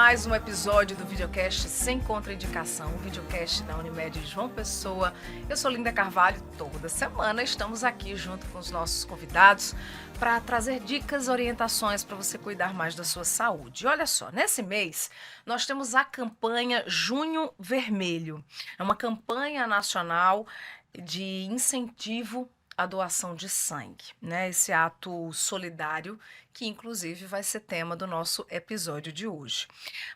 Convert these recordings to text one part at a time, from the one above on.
mais um episódio do videocast Sem Contraindicação, o videocast da Unimed João Pessoa. Eu sou Linda Carvalho, toda semana estamos aqui junto com os nossos convidados para trazer dicas, orientações para você cuidar mais da sua saúde. Olha só, nesse mês nós temos a campanha Junho Vermelho. É uma campanha nacional de incentivo à doação de sangue, né? Esse ato solidário que inclusive vai ser tema do nosso episódio de hoje.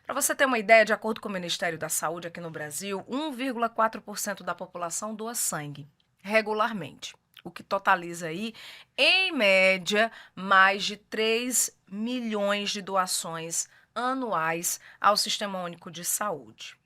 Para você ter uma ideia, de acordo com o Ministério da Saúde aqui no Brasil, 1,4% da população doa sangue regularmente, o que totaliza aí, em média, mais de 3 milhões de doações anuais ao Sistema Único de Saúde.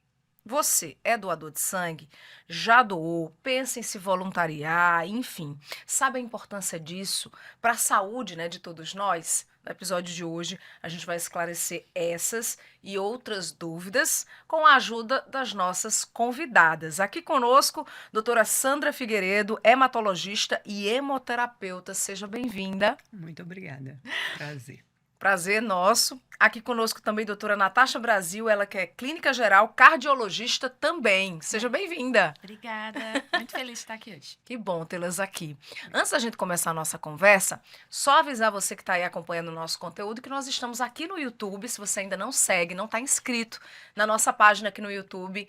Você é doador de sangue? Já doou? Pensa em se voluntariar? Enfim, sabe a importância disso para a saúde, né, de todos nós? No episódio de hoje, a gente vai esclarecer essas e outras dúvidas com a ajuda das nossas convidadas. Aqui conosco, doutora Sandra Figueiredo, hematologista e hemoterapeuta. Seja bem-vinda. Muito obrigada. Prazer. Prazer nosso. Aqui conosco também doutora Natasha Brasil, ela que é clínica geral, cardiologista também. Seja bem-vinda. Obrigada. Muito feliz de estar aqui hoje. Que bom tê-las aqui. Antes da gente começar a nossa conversa, só avisar você que está aí acompanhando o nosso conteúdo que nós estamos aqui no YouTube. Se você ainda não segue, não está inscrito na nossa página aqui no YouTube,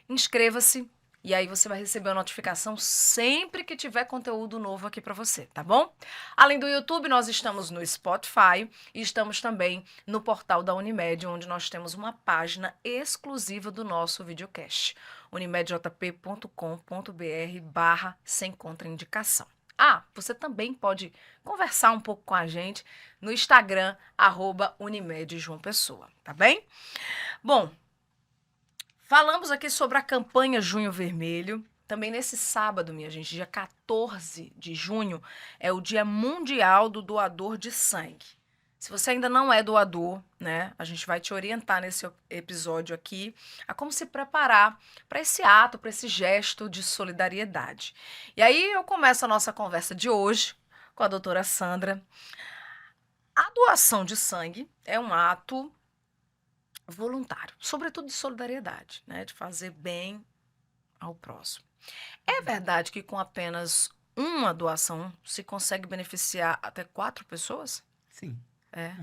inscreva-se. E aí você vai receber uma notificação sempre que tiver conteúdo novo aqui para você, tá bom? Além do YouTube, nós estamos no Spotify e estamos também no portal da Unimed, onde nós temos uma página exclusiva do nosso videocast, unimedjp.com.br/sem contraindicação. Você também pode conversar um pouco com a gente no Instagram, @UnimedJoãoPessoa, tá bem? Bom, falamos aqui sobre a campanha Junho Vermelho. Também nesse sábado, minha gente, dia 14 de junho, é o Dia Mundial do Doador de Sangue. Se você ainda não é doador, né, a gente vai te orientar nesse episódio aqui a como se preparar para esse ato, para esse gesto de solidariedade. E aí eu começo a nossa conversa de hoje com a doutora Sandra. A doação de sangue é um ato voluntário, sobretudo de solidariedade, né, de fazer bem ao próximo. É verdade que com apenas uma doação se consegue beneficiar até 4 pessoas? Sim. É.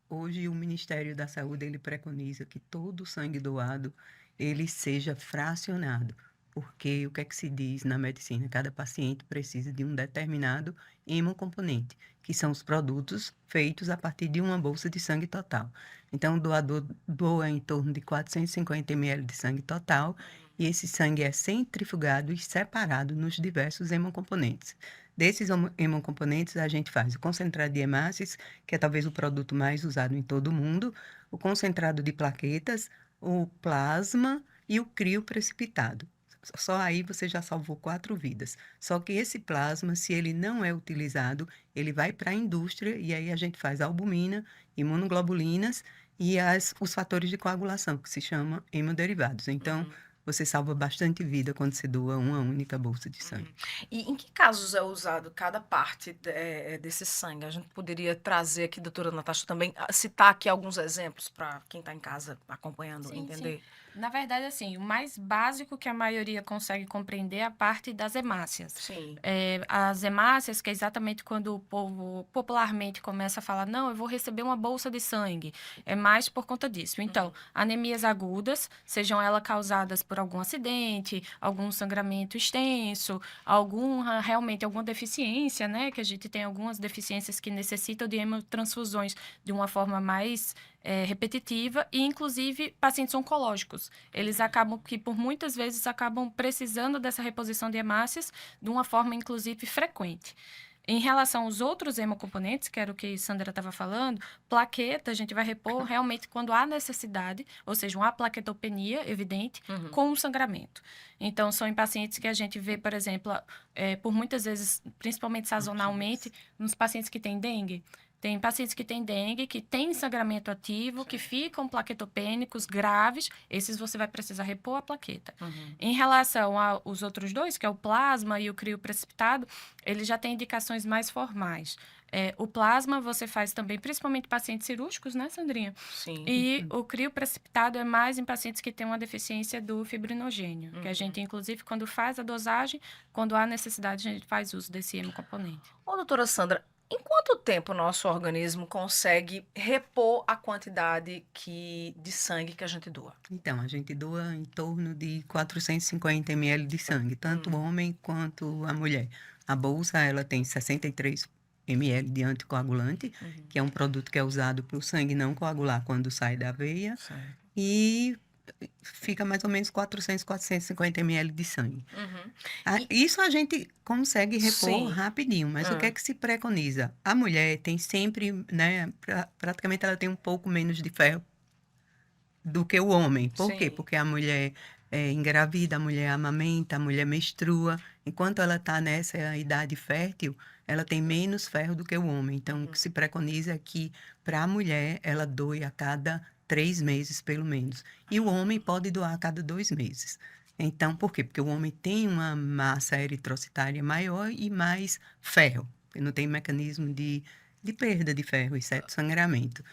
Hoje o Ministério da Saúde ele preconiza que todo o sangue doado ele seja fracionado, porque o que é que se diz na medicina? Cada paciente precisa de um determinado hemocomponente, que são os produtos feitos a partir de uma bolsa de sangue total. Então, o doador doa em torno de 450 ml de sangue total, e esse sangue é centrifugado e separado nos diversos hemocomponentes. Desses hemocomponentes, a gente faz o concentrado de hemácias, que é talvez o produto mais usado em todo o mundo, o concentrado de plaquetas, o plasma e o crio precipitado. Só aí você já salvou 4 vidas. Só que esse plasma, se ele não é utilizado, ele vai para a indústria e aí a gente faz albumina, imunoglobulinas e os fatores de coagulação, que se chamam hemoderivados. Então, você salva bastante vida quando você doa uma única bolsa de sangue. E em que casos é usado cada parte desse sangue? A gente poderia trazer aqui, doutora Natasha, também, citar aqui alguns exemplos para quem está em casa acompanhando, Sim, entender? sim. Na verdade, assim, o mais básico que a maioria consegue compreender é a parte das hemácias. Sim. As hemácias, que é exatamente quando o povo popularmente começa a falar, não, eu vou receber uma bolsa de sangue. É mais por conta disso. Então, anemias agudas, sejam elas causadas por algum acidente, algum sangramento extenso, realmente alguma deficiência, né? Que a gente tem algumas deficiências que necessitam de hemotransfusões de uma forma mais repetitiva, e inclusive pacientes oncológicos. Eles acabam que, por muitas vezes, acabam precisando dessa reposição de hemácias de uma forma, inclusive, frequente. Em relação aos outros hemocomponentes, que era o que Sandra estava falando, plaqueta a gente vai repor realmente quando há necessidade, ou seja, uma plaquetopenia evidente, com um sangramento. Então, são em pacientes que a gente vê, por exemplo, por muitas vezes, principalmente sazonalmente, nos pacientes que têm dengue, Tem pacientes que têm dengue, que têm sangramento ativo, que ficam plaquetopênicos graves. Esses você vai precisar repor a plaqueta. Em relação aos outros dois, que é o plasma e o crio precipitado, eles já têm indicações mais formais. O plasma você faz também, principalmente pacientes cirúrgicos, né, Sandrinha? Sim. E o crio precipitado é mais em pacientes que têm uma deficiência do fibrinogênio, que a gente, inclusive, quando faz a dosagem, quando há necessidade, a gente faz uso desse hemocomponente. Ô, doutora Sandra, em quanto tempo o nosso organismo consegue repor a quantidade de sangue que a gente doa? Então, a gente doa em torno de 450 ml de sangue, tanto o homem quanto a mulher. A bolsa, ela tem 63 ml de anticoagulante, que é um produto que é usado para o sangue não coagular quando sai da veia, Certo. e fica mais ou menos 400, 450 ml de sangue. E- Isso a gente consegue repor Sim. rapidinho, mas o que é que se preconiza? A mulher tem sempre, né, praticamente ela tem um pouco menos de ferro do que o homem. Por quê? Sim. Porque a mulher engravida, a mulher amamenta, a mulher menstrua. Enquanto ela está nessa idade fértil, ela tem menos ferro do que o homem. Então, o que se preconiza é que, para a mulher, ela doe a cada 3 meses, pelo menos. E o homem pode doar a cada 2 meses. Então, por quê? Porque o homem tem uma massa eritrocitária maior e mais ferro. Ele não tem mecanismo de perda de ferro, exceto sangramento.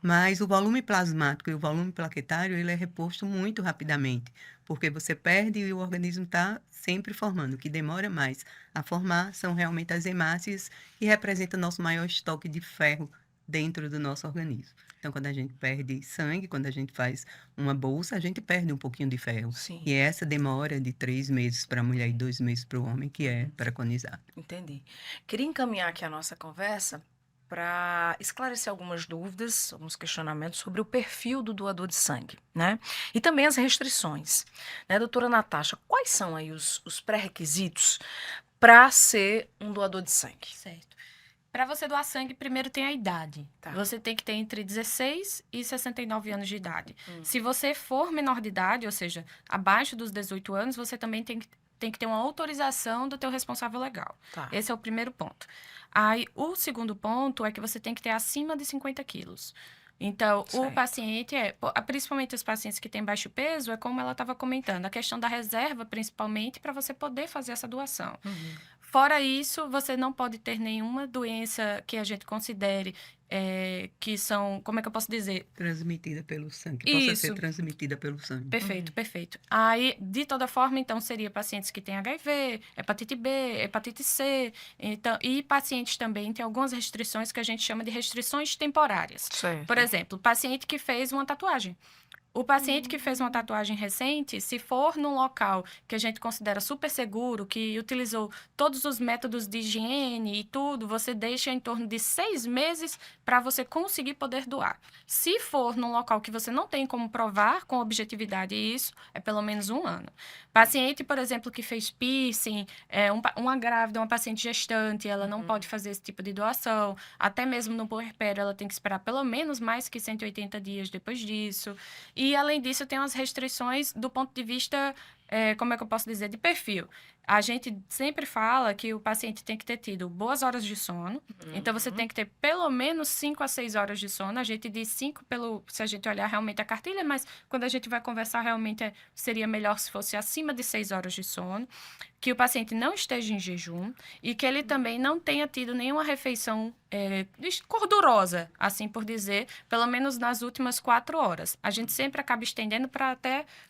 Mas o volume plasmático e o volume plaquetário, ele é reposto muito rapidamente, porque você perde e o organismo está sempre formando. O que demora mais a formar são realmente as hemácias, que representam nosso maior estoque de ferro dentro do nosso organismo. Então, quando a gente perde sangue, quando a gente faz uma bolsa, a gente perde um pouquinho de ferro. Sim. E é essa demora de 3 meses para a mulher e 2 meses para o homem que é preconizada. Entendi. Queria encaminhar aqui a nossa conversa para esclarecer algumas dúvidas, alguns questionamentos sobre o perfil do doador de sangue, né? E também as restrições. Né, doutora Natasha, quais são aí os pré-requisitos para ser um doador de sangue? Certo. Para você doar sangue, primeiro tem a idade. Tá. Você tem que ter entre 16 e 69 anos de idade. Se você for menor de idade, ou seja, abaixo dos 18 anos, você também tem que ter uma autorização do teu responsável legal. Tá. Esse é o primeiro ponto. Aí, o segundo ponto é que você tem que ter acima de 50 quilos. Então, o Certo. paciente principalmente os pacientes que têm baixo peso, é como ela estava comentando, a questão da reserva, principalmente, para você poder fazer essa doação. Fora isso, você não pode ter nenhuma doença que a gente considere que são, como é que eu posso dizer? Transmitida pelo sangue, que possa Isso. ser transmitida pelo sangue. Perfeito, perfeito. Aí, de toda forma, então, seria pacientes que têm HIV, hepatite B, hepatite C, então, e pacientes também têm algumas restrições que a gente chama de restrições temporárias. Certo. Por exemplo, paciente que fez uma tatuagem. O paciente que fez uma tatuagem recente, se for num local que a gente considera super seguro, que utilizou todos os métodos de higiene e tudo, você deixa em torno de 6 meses para você conseguir poder doar. Se for num local que você não tem como provar com objetividade isso, é pelo menos 1 ano. Paciente, por exemplo, que fez piercing, uma grávida, uma paciente gestante, ela não pode fazer esse tipo de doação. Até mesmo no puerpério, ela tem que esperar pelo menos mais que 180 dias depois disso. E, além disso, tem umas restrições do ponto de vista, como é que eu posso dizer, de perfil. A gente sempre fala que o paciente tem que ter tido boas horas de sono. Então, você tem que ter pelo menos 5 a 6 horas de sono. A gente diz 5 se a gente olhar realmente a cartilha, mas quando a gente vai conversar, realmente seria melhor se fosse acima de 6 horas de sono. Que o paciente não esteja em jejum e que ele também não tenha tido nenhuma refeição gordurosa, assim por dizer, pelo menos nas últimas 4 horas. A gente sempre acaba estendendo para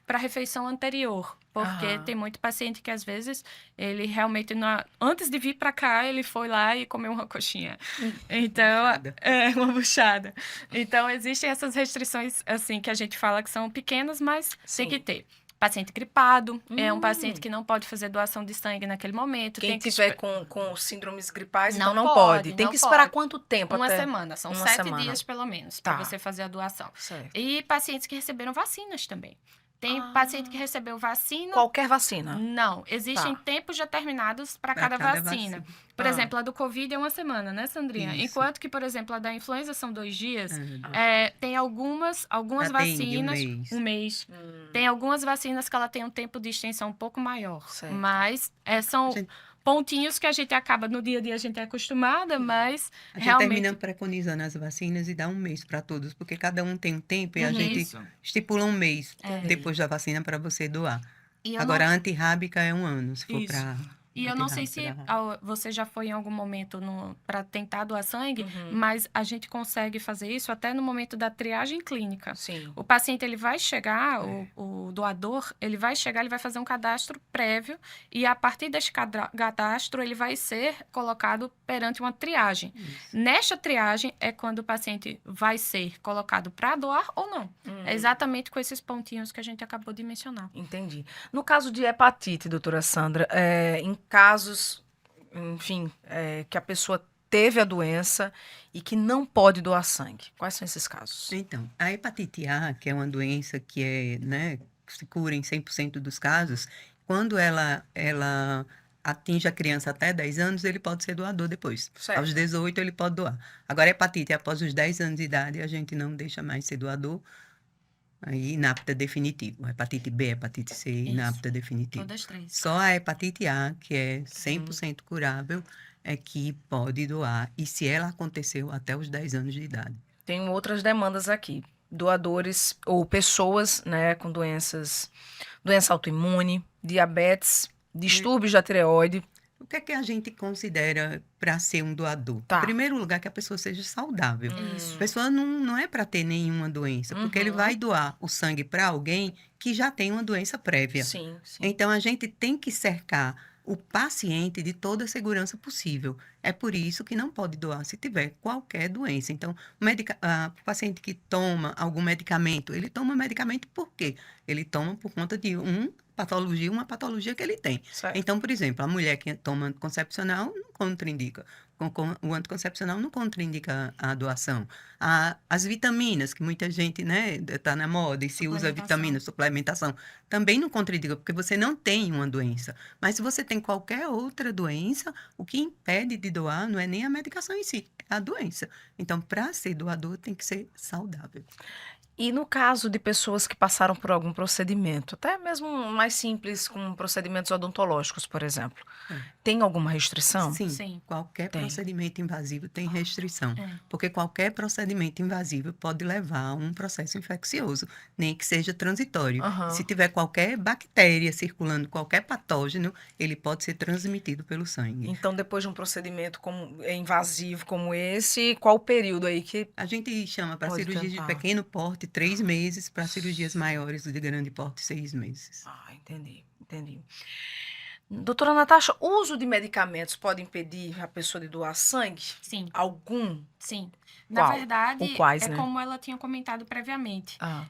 a refeição anterior, porque tem muito paciente que, às vezes, ele realmente, antes de vir para cá, ele foi lá e comeu uma coxinha. Então, uma buchada. Então, existem essas restrições, assim, que a gente fala que são pequenas, mas tem que ter. Paciente gripado, é um paciente que não pode fazer doação de sangue naquele momento. Quem tiver com síndromes gripais, Não então não pode. pode, Tem não que esperar pode. quanto tempo? Uma até? semana, são Uma 7 semana. dias pelo menos, Tá. para você fazer a doação. Certo. E pacientes que receberam vacinas também. Tem paciente que recebeu vacina. Qualquer vacina? Não, existem Tá. tempos determinados para Pra cada cada vacina. vacina. Por exemplo, a do Covid é 1 semana, né, Sandrinha? Isso. Enquanto que, por exemplo, a da influenza são 2 dias, É, tem algumas Da dengue, vacinas, 1 mês. 1 mês. Tem algumas vacinas que ela tem um tempo de extensão um pouco maior. Certo. Mas são Gente, pontinhos que a gente acaba, no dia a dia a gente é acostumada, mas A gente realmente... termina preconizando as vacinas e dá um mês para todos, porque cada um tem um tempo e a gente Isso. estipula um mês É. depois da vacina para você doar. E eu Agora, não- a antirrábica é 1 ano, se for Isso. para E eu não sei se você já foi em algum momento para tentar doar sangue, mas a gente consegue fazer isso até no momento da triagem clínica. Sim. O paciente ele vai chegar, o doador, ele vai chegar, ele vai fazer um cadastro prévio e a partir deste cadastro ele vai ser colocado perante uma triagem. Nesta triagem é quando o paciente vai ser colocado para doar ou não. É exatamente com esses pontinhos que a gente acabou de mencionar. Entendi. No caso de hepatite, doutora Sandra, em casos, enfim, que a pessoa teve a doença e que não pode doar sangue, quais são esses casos? Então, a hepatite A, que é uma doença que né, que se cura em 100% dos casos, quando ela atinge a criança até 10 anos, ele pode ser doador depois. Certo. Aos 18, ele pode doar. Agora, a hepatite, após os 10 anos de idade, a gente não deixa mais ser doador. Aí, inapta definitivo. Hepatite B, hepatite C, Isso. inapta definitivo. Todas três. Só a hepatite A, que é 100% curável, é que pode doar. E se ela aconteceu até os 10 anos de idade. Tem outras demandas aqui. Doadores ou pessoas, né, com doença autoimune, diabetes, distúrbios da tireoide. O que é que a gente considera para ser um doador? Tá. Em primeiro lugar, que a pessoa seja saudável. Isso. A pessoa não é para ter nenhuma doença, porque ele vai doar o sangue para alguém que já tem uma doença prévia. Sim, sim. Então, a gente tem que cercar o paciente de toda a segurança possível. É por isso que não pode doar se tiver qualquer doença. Então, o paciente que toma algum medicamento, ele toma medicamento por quê? Ele toma por conta de uma patologia que ele tem. Certo. Então, por exemplo, a mulher que toma anticoncepcional não contraindica. O anticoncepcional não contraindica a doação. As vitaminas, que muita gente, né, está na moda e se usa Suplementação. vitamina, suplementação, também não contraindica, porque você não tem uma doença. Mas se você tem qualquer outra doença, o que impede de doar não é nem a medicação em si, é a doença. Então, para ser doador, tem que ser saudável. E no caso de pessoas que passaram por algum procedimento, até mesmo mais simples, com procedimentos odontológicos, por exemplo, tem alguma restrição? Sim, qualquer Tem. procedimento invasivo tem restrição. É. Porque qualquer procedimento invasivo pode levar a um processo infeccioso, nem que seja transitório. Aham. Se tiver qualquer bactéria circulando, qualquer patógeno, ele pode ser transmitido pelo sangue. Então, depois de um procedimento invasivo como esse, qual o período aí que... A gente chama para Pode cirurgias de tentar. pequeno porte 3 meses, para cirurgias maiores de grande porte 6 meses. Entendi. Doutora Natasha, o uso de medicamentos pode impedir a pessoa de doar sangue? Sim, Algum? sim. Qual? Na verdade, Ou quais, é né? como ela tinha comentado previamente. Ah,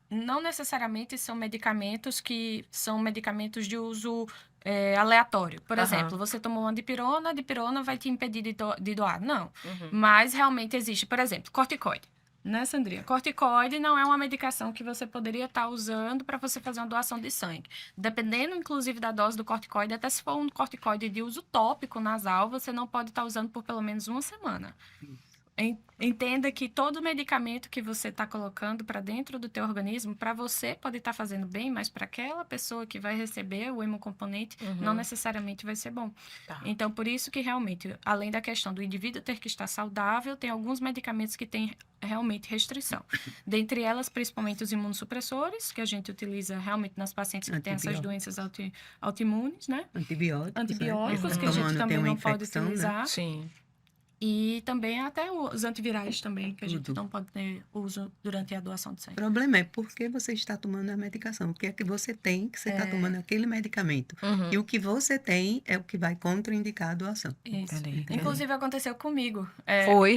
Não necessariamente são medicamentos que são medicamentos de uso aleatório. Por Aham. exemplo, você tomou uma dipirona, a dipirona vai te impedir de doar. Não. uhum. Mas realmente existe, por exemplo, corticoide. Né, Sandrinha? Corticoide não é uma medicação que você poderia estar usando para você fazer uma doação de sangue. Dependendo, inclusive, da dose do corticoide, até se for um corticoide de uso tópico nasal, você não pode estar usando por pelo menos 1 semana. Entenda que todo medicamento que você está colocando para dentro do teu organismo, para você pode estar fazendo bem, mas para aquela pessoa que vai receber o hemocomponente, não necessariamente vai ser bom. Tá. Então, por isso que realmente, além da questão do indivíduo ter que estar saudável, tem alguns medicamentos que têm realmente restrição. Dentre elas, principalmente os imunossupressores, que a gente utiliza realmente nas pacientes que têm essas doenças autoimunes, né? Antibióticos, né? que a gente Tomando, tem também uma não pode infecção, né? utilizar. Sim. E também até os antivirais também, que a gente Tudo. não pode ter uso durante a doação de O sangue. problema é porque você está tomando a medicação. O que é que você tem que você está tomando aquele medicamento? Uhum. E o que você tem é o que vai contraindicar a doação. Isso. Entendi. Inclusive, aconteceu comigo. Foi?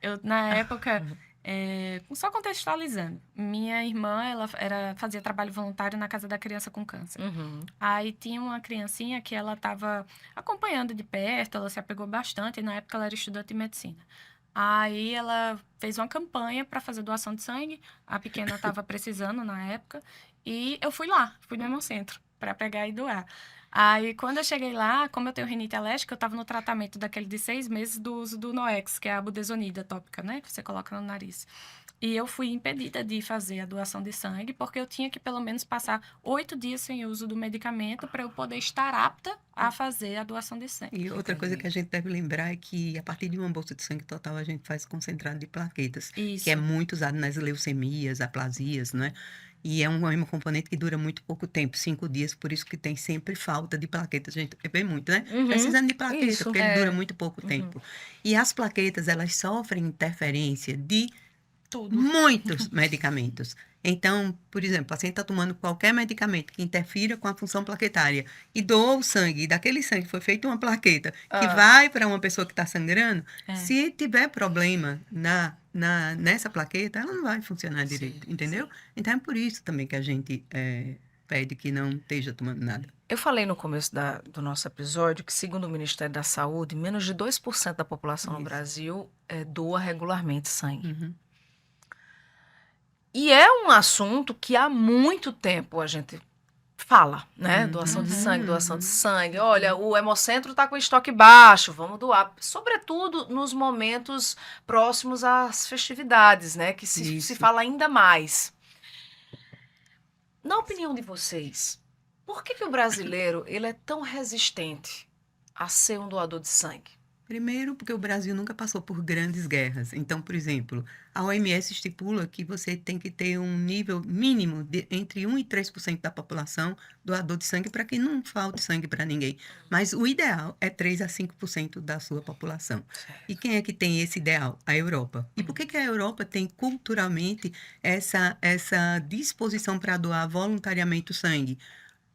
Eu, na época, só contextualizando, minha irmã, ela fazia trabalho voluntário na Casa da Criança com Câncer. Uhum. Aí tinha uma criancinha que ela estava acompanhando de perto, ela se apegou bastante, e na época ela era estudante de medicina. Aí ela fez uma campanha para fazer doação de sangue, a pequena estava precisando na época, e eu fui no Hemocentro para pegar e doar. Aí, quando eu cheguei lá, como eu tenho rinite alérgica, eu estava no tratamento daquele de 6 meses do uso do Noex, que é a budesonida tópica, né? Que você coloca no nariz. e eu fui impedida de fazer a doação de sangue, porque eu tinha que pelo menos passar 8 dias sem uso do medicamento para eu poder estar apta a fazer a doação de sangue. E outra coisa que a gente deve lembrar é que a partir de uma bolsa de sangue total a gente faz concentrado de plaquetas, Isso. que é muito usado nas leucemias, aplasias, né? E é um hemocomponente que dura muito pouco tempo, 5 dias, por isso que tem sempre falta de plaquetas. A gente vê muito, né? Precisando de plaqueta, Isso, porque ele dura muito pouco tempo. E as plaquetas, elas sofrem interferência de Tudo. muitos medicamentos. Então, por exemplo, o paciente está tomando qualquer medicamento que interfira com a função plaquetária e doou o sangue, e daquele sangue foi feita uma plaqueta que vai para uma pessoa que está sangrando, se tiver problema nessa plaqueta, ela não vai funcionar direito, entendeu? Então, é por isso também que a gente pede que não esteja tomando nada. Eu falei no começo do nosso episódio que, segundo o Ministério da Saúde, menos de 2% da população no Brasil doa regularmente sangue. Uhum. E é um assunto que há muito tempo a gente fala, né? Doação de sangue, doação de sangue. Olha, o Hemocentro está com estoque baixo, vamos doar. Sobretudo nos momentos próximos às festividades, né? Que se Isso. fala ainda mais. Na opinião de vocês, por que o brasileiro ele é tão resistente a ser um doador de sangue? Primeiro, porque o Brasil nunca passou por grandes guerras. Então, por exemplo, a OMS estipula que você tem que ter um nível mínimo de entre 1% e 3% da população doador de sangue para que não falte sangue para ninguém. Mas o ideal é 3% a 5% da sua população. E quem é que tem esse ideal? A Europa. E por que a Europa tem culturalmente essa disposição para doar voluntariamente o sangue?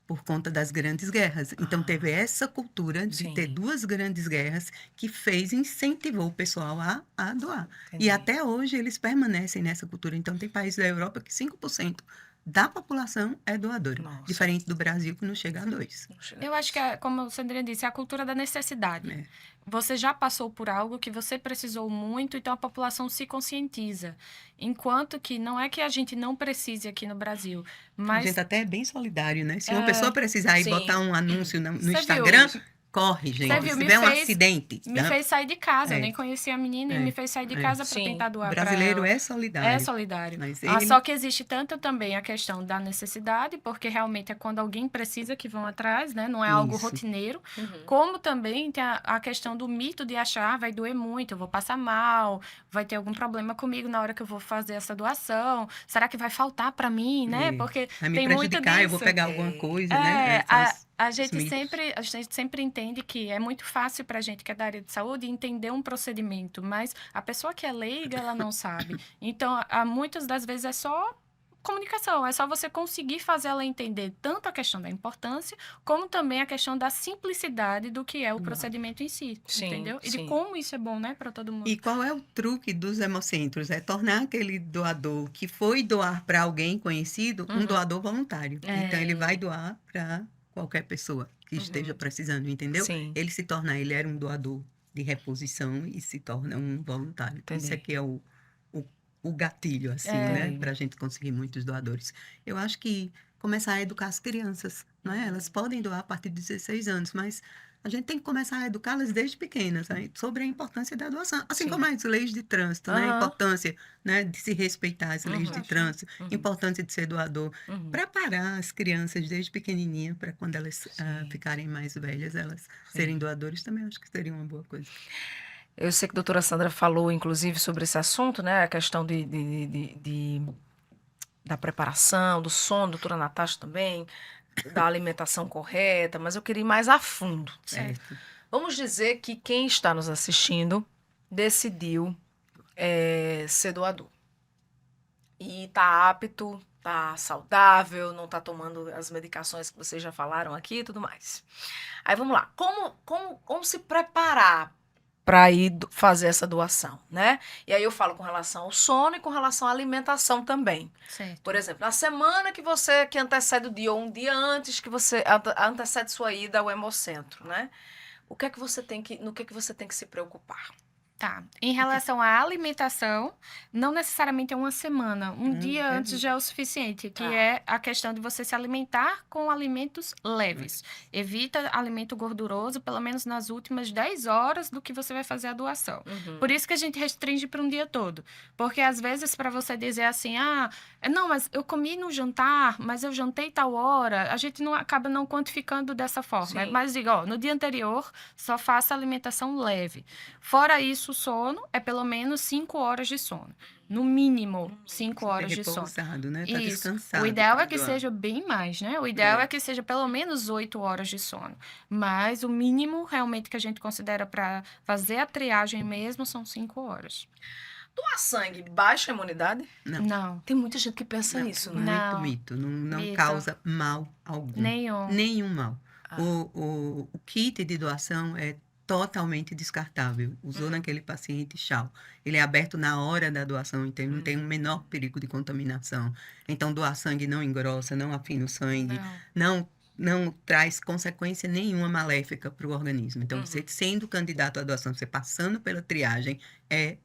Por conta das grandes guerras. Então, teve essa cultura de ter 2 grandes guerras que incentivou o pessoal a doar. Entendi. E até hoje eles permanecem nessa cultura. Então, tem países da Europa que 5% da população é doadora. Nossa. Diferente do Brasil, que não chega a 2%. Eu acho que, como a Sandrine disse, é a cultura da necessidade. É. Você já passou por algo que você precisou muito, então a população se conscientiza. Enquanto que não é que a gente não precise aqui no Brasil, A mas gente até é bem solidário, né? Se uma pessoa precisar ir Sim. botar um anúncio no Você viu? Instagram, corre, gente. Você viu? Se Me tiver um fez- acidente, me né? fez sair de casa. Eu É. nem conhecia a menina e É. me fez sair de É. casa para Sim. tentar doar O para brasileiro ela. é solidário. É solidário. Mas Só que existe tanto também a questão da necessidade, porque realmente é quando alguém precisa que vão atrás, né? Não é algo Isso. rotineiro. Como também tem a questão do mito de achar, vai doer muito, eu vou passar mal, vai ter algum problema comigo na hora que eu vou fazer essa doação. Será que vai faltar para mim, né? É. Porque Vai me tem muito prejudicar, eu vou disso. pegar alguma coisa, É, né? a os gente mitos. sempre entende que é muito fácil para a gente que é da área de saúde entender um procedimento, mas a pessoa que é leiga, ela não sabe. Então, muitas das vezes é só comunicação, é só você conseguir fazer ela entender tanto a questão da importância, como também a questão da simplicidade do que é o procedimento em si, Sim, entendeu? E sim. de como isso é bom, né, para todo mundo. E qual é o truque dos hemocentros? É tornar aquele doador que foi doar para alguém conhecido um doador voluntário. É. Então, ele vai doar para qualquer pessoa que esteja precisando, entendeu? Sim. Ele era um doador de reposição e se torna um voluntário. Entendi. Isso aqui é o gatilho, assim, né? Para a gente conseguir muitos doadores. Eu acho que começar a educar as crianças, não é? Elas podem doar a partir de 16 anos, mas a gente tem que começar a educá-las desde pequenas, né? Sobre a importância da doação. Assim Sim. como as leis de trânsito, né? A importância, né, de se respeitar as leis de trânsito, importância de ser doador. Preparar as crianças desde pequenininha para quando elas ficarem mais velhas, elas serem doadores, também acho que seria uma boa coisa. Eu sei que a doutora Sandra falou, inclusive, sobre esse assunto, né? A questão da preparação, do sono, doutora Natasha também, da alimentação correta, mas eu queria ir mais a fundo. Certo. Vamos dizer que quem está nos assistindo decidiu ser doador. E está apto, está saudável, não está tomando as medicações que vocês já falaram aqui e tudo mais. Aí vamos lá. Como se preparar para ir fazer essa doação, né? E aí eu falo com relação ao sono e com relação à alimentação também. Certo. Por exemplo, na semana que antecede o dia ou um dia antes que você antecede sua ida ao Hemocentro, né? No que é que você tem que se preocupar? Tá. Em relação à alimentação, não necessariamente é uma semana. Um dia antes já é o suficiente, que é a questão de você se alimentar com alimentos leves. Evita alimento gorduroso, pelo menos nas últimas 10 horas do que você vai fazer a doação. Por isso que a gente restringe para um dia todo. Porque, às vezes, para você dizer assim, não, mas eu comi no jantar, mas eu jantei tal hora, a gente não acaba não quantificando dessa forma. Sim. Mas, digo, no dia anterior, só faça alimentação leve. Fora isso, o sono é pelo menos 5 horas de sono. No mínimo, 5 horas de sono. Repousado, né? Tá Isso. descansado. O ideal pra é que doar. seja bem mais, né? O ideal é que seja pelo menos 8 horas de sono. Mas o mínimo realmente que a gente considera para fazer a triagem mesmo são 5 horas. Doar sangue baixa a imunidade? Não. Tem muita gente que pensa Não, isso, né? muito Não. mito. Não Mito. causa mal algum. Nenhum. Nenhum mal. O kit de doação é totalmente descartável. Usou naquele paciente, tchau. Ele é aberto na hora da doação, então não tem o menor perigo de contaminação. Então, doar sangue não engrossa, não afina o sangue, não traz consequência nenhuma maléfica para o organismo. Então, você sendo candidato à doação, você passando pela triagem, é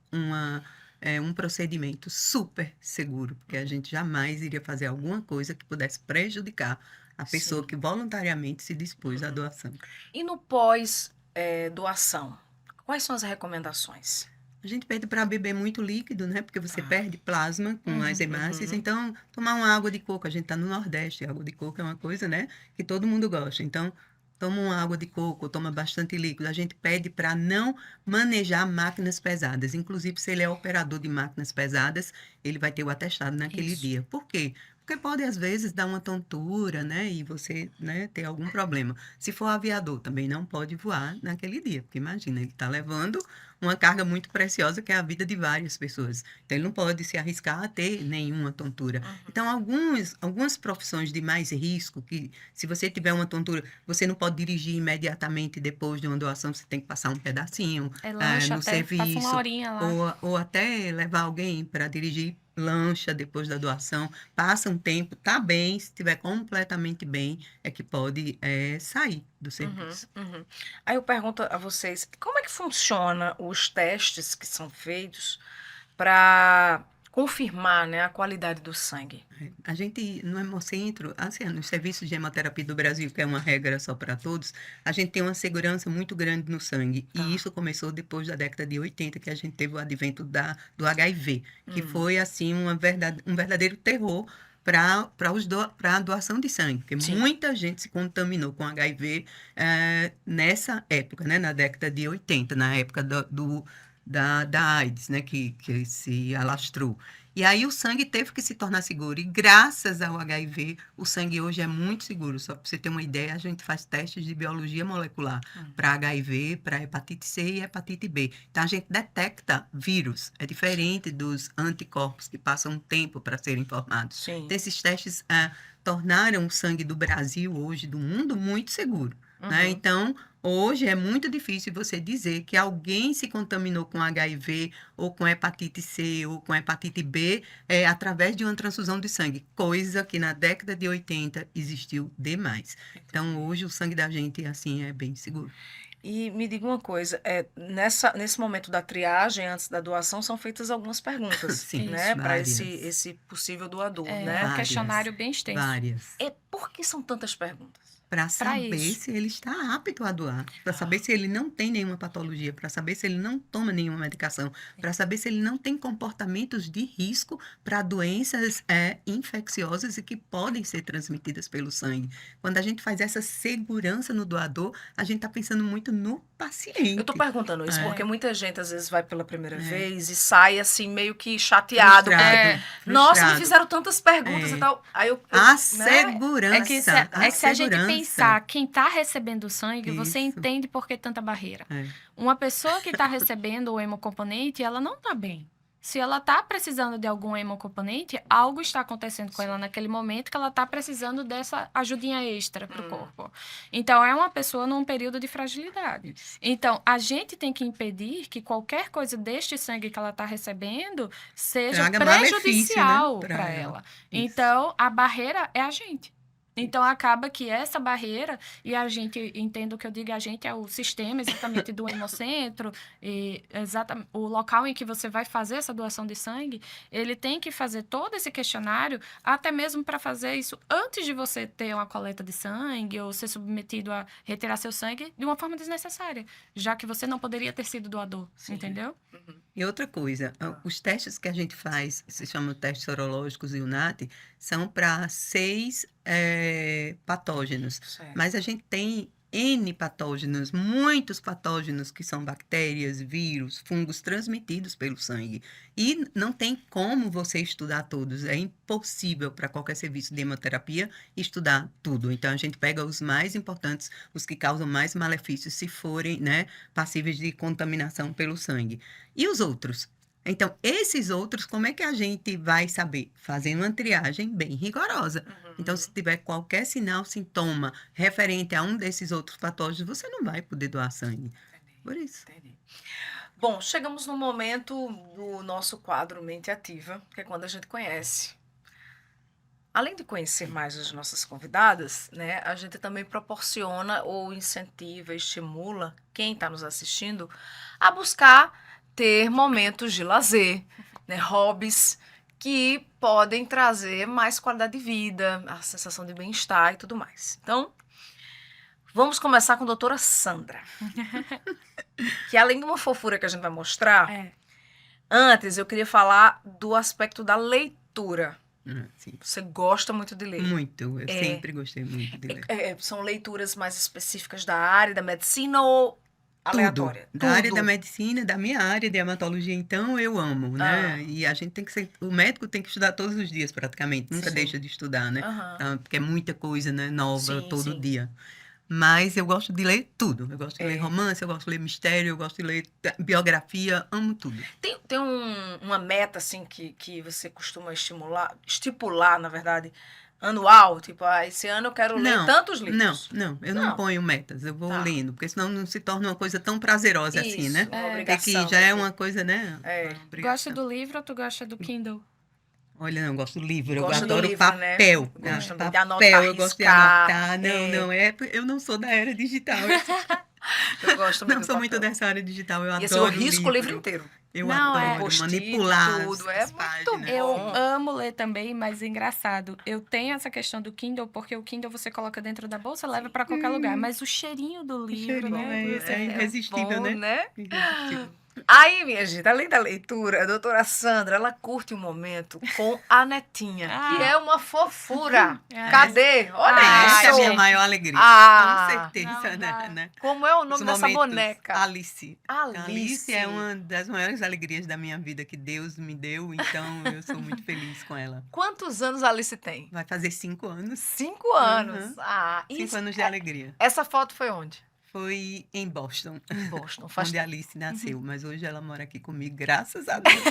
um procedimento super seguro, porque a gente jamais iria fazer alguma coisa que pudesse prejudicar a pessoa que voluntariamente se dispôs à doação. E no pós-doação, quais são as recomendações? A gente pede para beber muito líquido, né? Porque você perde plasma com as hemácias. Então, tomar uma água de coco. A gente está no Nordeste. A água de coco é uma coisa, né? Que todo mundo gosta. Então, toma uma água de coco, toma bastante líquido. A gente pede para não manejar máquinas pesadas. Inclusive, se ele é operador de máquinas pesadas, ele vai ter o atestado naquele dia. Por quê? Porque pode, às vezes, dar uma tontura, né? E você, né, ter algum problema. Se for aviador, também não pode voar naquele dia. Porque, imagina, ele está levando uma carga muito preciosa, que é a vida de várias pessoas. Então, ele não pode se arriscar a ter nenhuma tontura. Então, algumas profissões de mais risco, que se você tiver uma tontura, você não pode dirigir imediatamente depois de uma doação, você tem que passar um pedacinho lancha no até, serviço. passa uma horinha lá. Ou até levar alguém para dirigir lancha depois da doação, passa um tempo, tá bem, se estiver completamente bem, é que pode sair do serviço. Aí eu pergunto a vocês, como é que funciona os testes que são feitos para confirmar, né, a qualidade do sangue? A gente, no Hemocentro, assim, nos serviços de hemoterapia do Brasil, que é uma regra só para todos, a gente tem uma segurança muito grande no sangue. E isso começou depois da década de 80, que a gente teve o advento do HIV, que foi, assim, um verdadeiro terror para a doação de sangue, porque muita gente se contaminou com HIV nessa época, né, na década de 80, na época da AIDS, né, que se alastrou. E aí o sangue teve que se tornar seguro. E graças ao HIV, o sangue hoje é muito seguro. Só para você ter uma ideia, a gente faz testes de biologia molecular para HIV, para hepatite C e hepatite B. Então, a gente detecta vírus. É diferente dos anticorpos que passam um tempo para serem formados. Então, esses testes tornaram o sangue do Brasil hoje, do mundo, muito seguro. Né? Então, hoje é muito difícil você dizer que alguém se contaminou com HIV ou com hepatite C ou com hepatite B através de uma transfusão de sangue, coisa que na década de 80 existiu demais. Então, hoje o sangue da gente, assim, é bem seguro. E me diga uma coisa, nesse momento da triagem, antes da doação, são feitas algumas perguntas, Sim, né, para várias. esse possível doador, É né? um questionário bem extenso. Várias. Por que são tantas perguntas? Para saber isso. se ele está apto a doar, para saber se ele não tem nenhuma patologia, para saber se ele não toma nenhuma medicação, para saber se ele não tem comportamentos de risco para doenças infecciosas e que podem ser transmitidas pelo sangue. Quando a gente faz essa segurança no doador, a gente está pensando muito no paciente. Eu estou perguntando isso porque muita gente às vezes vai pela primeira vez e sai assim meio que chateado. Nossa, me fizeram tantas perguntas e tal. Aí a segurança. É que se a gente pensar quem está recebendo sangue, você entende por que tanta barreira. Uma pessoa que está recebendo o hemocomponente, ela não está bem. Se ela está precisando de algum hemocomponente, algo está acontecendo com ela naquele momento que ela está precisando dessa ajudinha extra para o corpo. Então, é uma pessoa num período de fragilidade. Então, a gente tem que impedir que qualquer coisa deste sangue que ela está recebendo seja prejudicial para ela. Então, a barreira é a gente. Então, acaba que essa barreira, e a gente, entendo que eu digo, a gente é o sistema exatamente do hemocentro, e o local em que você vai fazer essa doação de sangue, ele tem que fazer todo esse questionário, até mesmo para fazer isso antes de você ter uma coleta de sangue ou ser submetido a retirar seu sangue de uma forma desnecessária, já que você não poderia ter sido doador, entendeu? E outra coisa, os testes que a gente faz, se chamam testes sorológicos e UNAT, são para 6 patógenos. Certo. Mas a gente tem N patógenos, muitos patógenos que são bactérias, vírus, fungos transmitidos pelo sangue. E não tem como você estudar todos. É impossível para qualquer serviço de hemoterapia estudar tudo. Então, a gente pega os mais importantes, os que causam mais malefícios, se forem, né, passíveis de contaminação pelo sangue. E os outros? Então, esses outros, como é que a gente vai saber? Fazendo uma triagem bem rigorosa. Então, se tiver qualquer sinal, sintoma referente a um desses outros patógenos, você não vai poder doar sangue. Por isso. Entendi. Bom, chegamos no momento do nosso quadro Mente Ativa, que é quando a gente conhece. Além de conhecer mais as nossas convidadas, né, a gente também proporciona ou incentiva, estimula quem está nos assistindo a buscar ter momentos de lazer, né, hobbies que podem trazer mais qualidade de vida, a sensação de bem-estar e tudo mais. Então, vamos começar com a doutora Sandra, que além de uma fofura que a gente vai mostrar, antes eu queria falar do aspecto da leitura. Sim. Você gosta muito de ler? Muito, eu sempre gostei muito de ler. São leituras mais específicas da área da medicina ou aleatória? Da área da medicina, da minha área de hematologia, então eu amo, né? E a gente tem que ser, o médico tem que estudar todos os dias praticamente, nunca deixa de estudar, né? Porque é muita coisa, né, nova todo dia. Mas eu gosto de ler tudo. Eu gosto de ler romance, eu gosto de ler mistério, eu gosto de ler biografia, amo tudo. Tem uma meta, assim, que você costuma estipular, na verdade, anual? Tipo, esse ano eu quero ler tantos livros. Não, eu não ponho metas, eu vou lendo, porque senão não se torna uma coisa tão prazerosa assim, né? Uma obrigação. Porque já é uma coisa, né? Gosta do livro ou tu gosta do Kindle? Olha, não, eu gosto do livro, eu Gosto do adoro livro, papel. né? Eu gosto também de Papel, anotar, eu gosto de riscar. anotar. Eu não sou da era digital. Eu gosto muito Não do sou papel. muito dessa área digital, eu E assim, adoro eu risco o livro inteiro. Eu Não, adoro post-it, manipular tudo, as muito páginas. Eu amo ler também, mas é engraçado. Eu tenho essa questão do Kindle, porque o Kindle você coloca dentro da bolsa, leva para qualquer lugar. Mas o cheirinho do livro, né? É irresistível, bom, né? Irresistível. Aí, minha gente, além da leitura, a doutora Sandra, ela curte um momento com a netinha, que é uma fofura. Cadê? Olha Essa isso. é a minha maior alegria. Ah, Com certeza, né? Como é o nome Os dessa momentos, boneca? Alice. Alice. Alice é uma das maiores alegrias da minha vida que Deus me deu, então eu sou muito feliz com ela. Quantos anos a Alice tem? Vai fazer 5 anos. 5 anos. 5 anos de alegria. Essa foto foi onde? Foi em Boston. Em Boston. Onde a Alice nasceu, mas hoje ela mora aqui comigo, graças a Deus.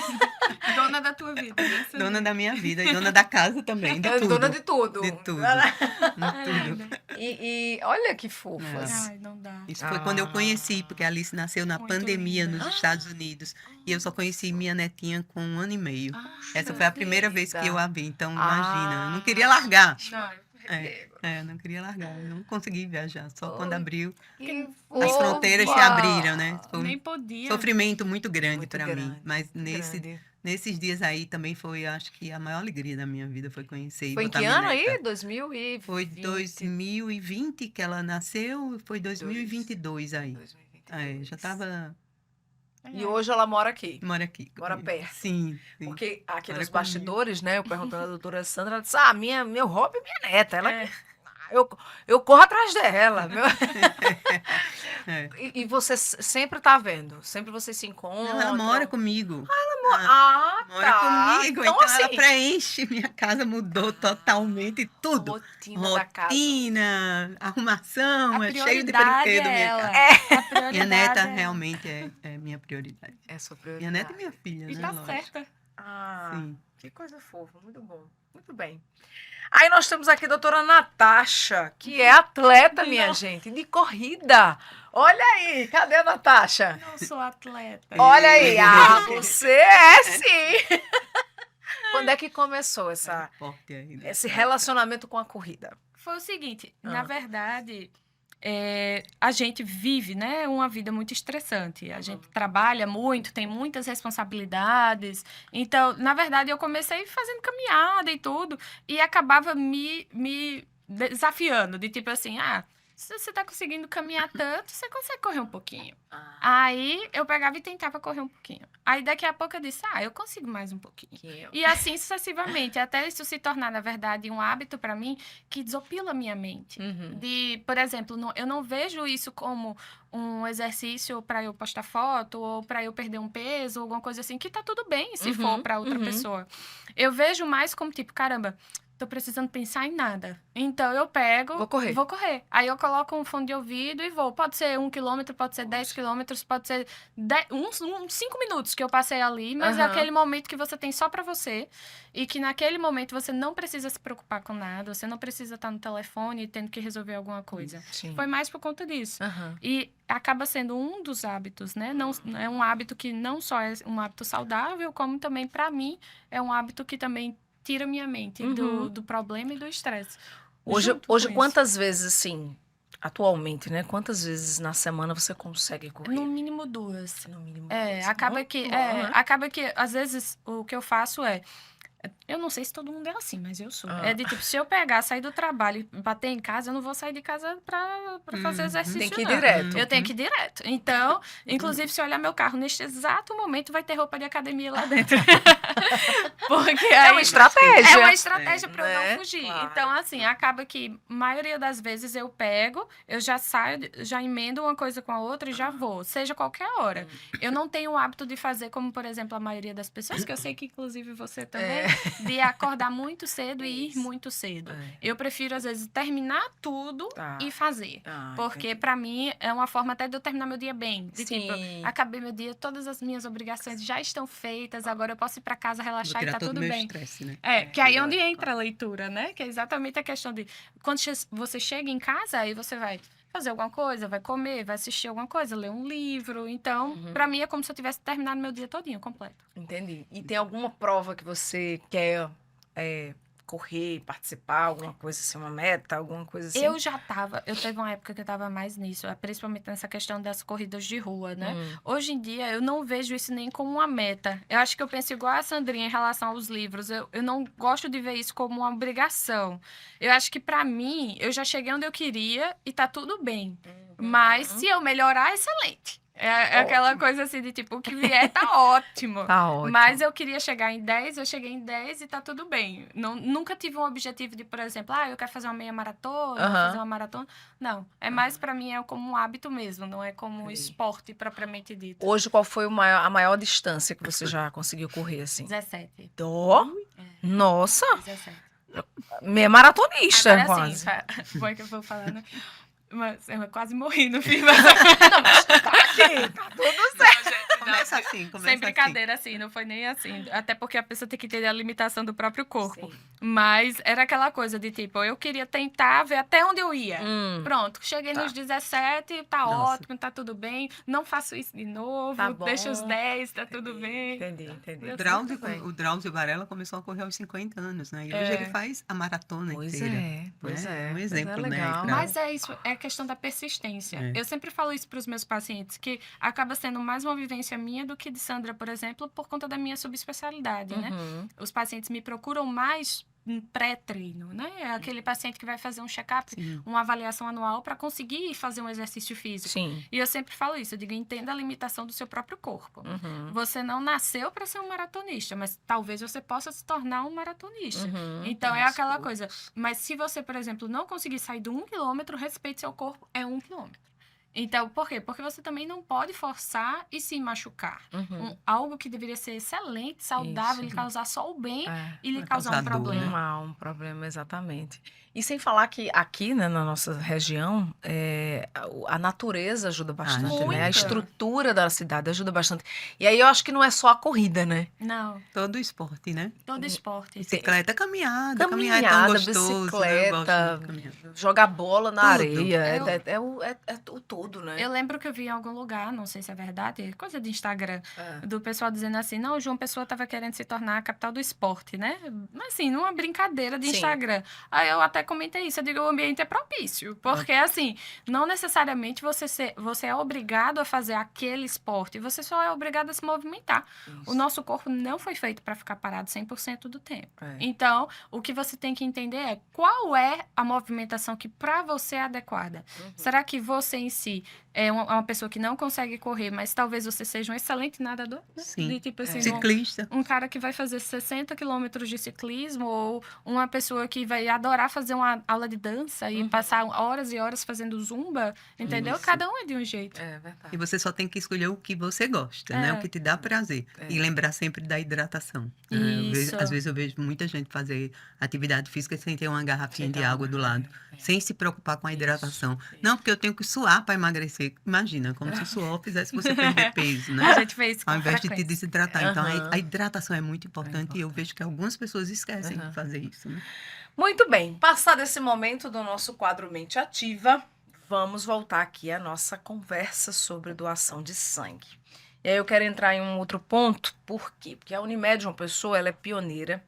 Dona da tua vida, né? Dona da minha vida e dona da casa também, de tudo. Dona de tudo. De tudo. Tudo. E olha que fofas. Ai, não dá. Isso foi quando eu conheci, porque a Alice nasceu na Muito pandemia linda. nos Estados Unidos. E eu só conheci minha netinha com 1 ano e meio. Essa foi a primeira vez que eu a vi, então imagina. Eu não queria largar. Eu não queria largar. Eu não consegui viajar. Só quando abriu, as fronteiras se abriram, né? Foi Nem um podia. sofrimento muito grande Muito para grande, mim. Mas nesses dias aí também foi, acho que a maior alegria da minha vida foi conhecer e Foi em botar que minha ano neta. aí? 2020? Foi 2020 que ela nasceu, foi 2022 aí. 2022. Já estava... E hoje ela mora aqui. Mora aqui. Mora comigo. perto. Sim. Porque aqui Mora nos comigo. bastidores, né? Eu perguntando à doutora Sandra, ela disse: meu hobby é minha neta. Ela, eu corro atrás dela. E você sempre tá vendo? Sempre você se encontra? Não, ela mora comigo. Mora Mora comigo. Então, Então assim, ela preenche. Minha casa mudou totalmente tudo. rotina da casa. Rotina, arrumação, A é cheio de prioridade brinquedo é minha ela. casa. A prioridade Minha neta é ela. realmente é minha prioridade. É sua Minha prioridade. neta e minha filha, E né? tá Lógico. certa. Sim. Que coisa fofa, muito bom. Muito bem. Aí nós temos aqui a doutora Natasha, que é atleta, minha gente, de corrida. Olha aí, cadê a Natasha? Não sou atleta. Olha aí, você é sim. Quando é que começou Forte aí, né? esse relacionamento com a corrida? Foi o seguinte, Ah. na verdade, a gente vive, né, uma vida muito estressante. A gente trabalha muito, tem muitas responsabilidades. Então, na verdade, eu comecei fazendo caminhada e tudo, e acabava me desafiando, de tipo assim, se você tá conseguindo caminhar tanto, você consegue correr um pouquinho. Aí eu pegava e tentava correr um pouquinho. Aí daqui a pouco eu disse, eu consigo mais um pouquinho. E assim sucessivamente, até isso se tornar, na verdade, um hábito para mim que desopila a minha mente. Uhum. Por exemplo, eu não vejo isso como um exercício para eu postar foto ou para eu perder um peso ou alguma coisa assim, que tá tudo bem se for para outra pessoa. Eu vejo mais como tipo, caramba, tô precisando pensar em nada. Então, eu pego... Vou correr. Aí, eu coloco um fone de ouvido e vou. Pode ser 1 quilômetro, pode ser 10 quilômetros, pode ser 5 minutos que eu passei ali, mas é aquele momento que você tem só pra você e que naquele momento você não precisa se preocupar com nada, você não precisa estar no telefone tendo que resolver alguma coisa. Sim. Foi mais por conta disso. E acaba sendo um dos hábitos, né? Não, é um hábito que não só é um hábito saudável, como também, pra mim, é um hábito que também tira minha mente do problema e do estresse. Hoje quantas vezes, assim, atualmente, né? Quantas vezes na semana você consegue correr? No mínimo 2. No mínimo acaba 2. Né? Acaba que, às vezes, o que eu faço é... Eu não sei se todo mundo é assim, mas eu sou. É de tipo, se eu pegar, sair do trabalho e bater em casa, eu não vou sair de casa pra fazer exercício, tem que ir não. direto. Eu tenho que ir direto. Então, inclusive, se olhar meu carro neste exato momento, vai ter roupa de academia lá dentro. Porque aí, é uma estratégia. É uma estratégia pra eu não fugir. Claro. Então, assim, acaba que, maioria das vezes, eu pego, eu já saio, já emendo uma coisa com a outra e já vou. Seja qualquer hora. Eu não tenho o hábito de fazer, como, por exemplo, a maioria das pessoas, que eu sei que, inclusive, você também... De acordar muito cedo e ir muito cedo. Eu prefiro, às vezes, terminar tudo e fazer. Porque, pra mim, é uma forma até de eu terminar meu dia bem. De tipo, acabei meu dia, todas as minhas obrigações já estão feitas, agora eu posso ir pra casa, relaxar e tá tudo bem. Estresse, né? Que aí é onde entra a leitura, né? Que é exatamente a questão de... Quando você chega em casa, aí você vai... fazer alguma coisa, vai comer, vai assistir alguma coisa, ler um livro. Então, pra mim, é como se eu tivesse terminado meu dia todinho, completo. Entendi. E tem alguma prova que você quer correr, participar, alguma coisa assim, uma meta, alguma coisa assim? Eu teve uma época que eu tava mais nisso, principalmente nessa questão das corridas de rua, né? Hoje em dia, eu não vejo isso nem como uma meta. Eu acho que eu penso igual a Sandrinha em relação aos livros. Eu não gosto de ver isso como uma obrigação. Eu acho que, pra mim, eu já cheguei onde eu queria e tá tudo bem. Mas, se eu melhorar, excelente. É aquela coisa assim de tipo, o que vier tá ótimo. Tá ótimo. Mas eu queria chegar em 10, eu cheguei em 10 e tá tudo bem. Nunca tive um objetivo de, por exemplo, eu quero fazer uma meia maratona, fazer uma maratona. Não, é mais pra mim é como um hábito mesmo, não é como um esporte propriamente dito. Hoje, qual foi a maior distância que você já conseguiu correr, assim? 17. Nossa! 17. Meia maratonista, Agora, quase. assim, como é que eu vou falar, né? Mas eu quase morri no fim. Não, mas tá aqui, tá tudo certo. Começa assim, Sem brincadeira, assim, não foi nem assim. Até porque a pessoa tem que entender a limitação do próprio corpo. Sim. Mas era aquela coisa de tipo, eu queria tentar ver até onde eu ia. Pronto, cheguei nos 17, tá ótimo, tá tudo bem. Não faço isso de novo, Tá bom. deixa os 10, tá tudo bem. Entendi. O Drauzio Varela começou a correr aos 50 anos, né? E hoje ele faz a maratona inteira. Pois né? é. Um exemplo, né? Legal. Mas é isso, é a questão da persistência. Eu sempre falo isso para os meus pacientes, que acaba sendo mais uma vivência minha do que de Sandra, por exemplo, por conta da minha subespecialidade, né? Os pacientes me procuram mais pré-treino, né? É aquele paciente que vai fazer um check-up, uma avaliação anual para conseguir fazer um exercício físico. Sim. E eu sempre falo isso, eu digo, entenda a limitação do seu próprio corpo. Você não nasceu para ser um maratonista, mas talvez você possa se tornar um maratonista. Então, é aquela coisa. Mas se você, por exemplo, não conseguir sair do 1 quilômetro, respeite seu corpo, é 1 quilômetro. Então, por quê? Porque você também não pode forçar e se machucar. Algo que deveria ser excelente, saudável, lhe causar só o bem e lhe causar um problema. Um problema, exatamente. E sem falar que aqui, né, na nossa região, a natureza ajuda bastante, né? A estrutura da cidade ajuda bastante. E aí eu acho que não é só a corrida, né? Não. Todo esporte, né? Todo esporte. Bicicleta, caminhada. Caminhada é tão gostoso, bicicleta, né? jogar bola na areia. É o todo. todo, né? Eu lembro que eu vi em algum lugar, não sei se é verdade, coisa de Instagram, É. do pessoal dizendo assim, não, João Pessoa estava querendo se tornar a capital do esporte, né? Mas assim, numa brincadeira de Sim. Instagram. Aí eu até comentei isso, eu digo, o ambiente é propício. Porque, assim, não necessariamente você é obrigado a fazer aquele esporte, você só é obrigado a se movimentar. O Isso. nosso corpo não foi feito para ficar parado 100% do tempo. É. Então, o que você tem que entender é qual é a movimentação que para você é adequada. Será que você em si é uma pessoa que não consegue correr, mas talvez você seja um excelente nadador? Né? Sim. De tipo assim, Ciclista. um cara que vai fazer 60 quilômetros de ciclismo ou uma pessoa que vai adorar fazer uma aula de dança e passar horas e horas fazendo zumba, entendeu? Isso. Cada um é de um jeito. É verdade. E você só tem que escolher o que você gosta, né? O que te dá prazer. E lembrar sempre da hidratação. Isso. Às vezes eu vejo muita gente fazer atividade física sem ter uma garrafinha Sem de ter água água, do lado. Sem se preocupar com a hidratação. Não, porque eu tenho que suar para emagrecer. Imagina, como se o suor fizesse você perder peso, né? A gente fez com Ao invés de te frequência. desidratar. Então, Aham. a hidratação é muito importante e eu vejo que algumas pessoas esquecem de fazer isso, né? Muito bem, passado esse momento do nosso quadro Mente Ativa, vamos voltar aqui à nossa conversa sobre doação de sangue. E aí eu quero entrar em um outro ponto, por quê? Porque a Unimed João Pessoa, ela é pioneira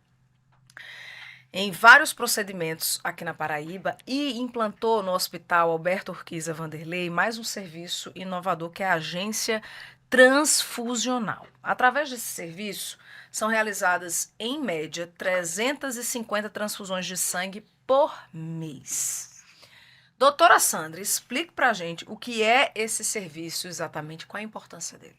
em vários procedimentos aqui na Paraíba e implantou no Hospital Alberto Urquiza Vanderlei mais um serviço inovador que é a agência transfusional. Através desse serviço, são realizadas, em média, 350 transfusões de sangue por mês. Doutora Sandra, explique pra gente o que é esse serviço exatamente, qual a importância dele.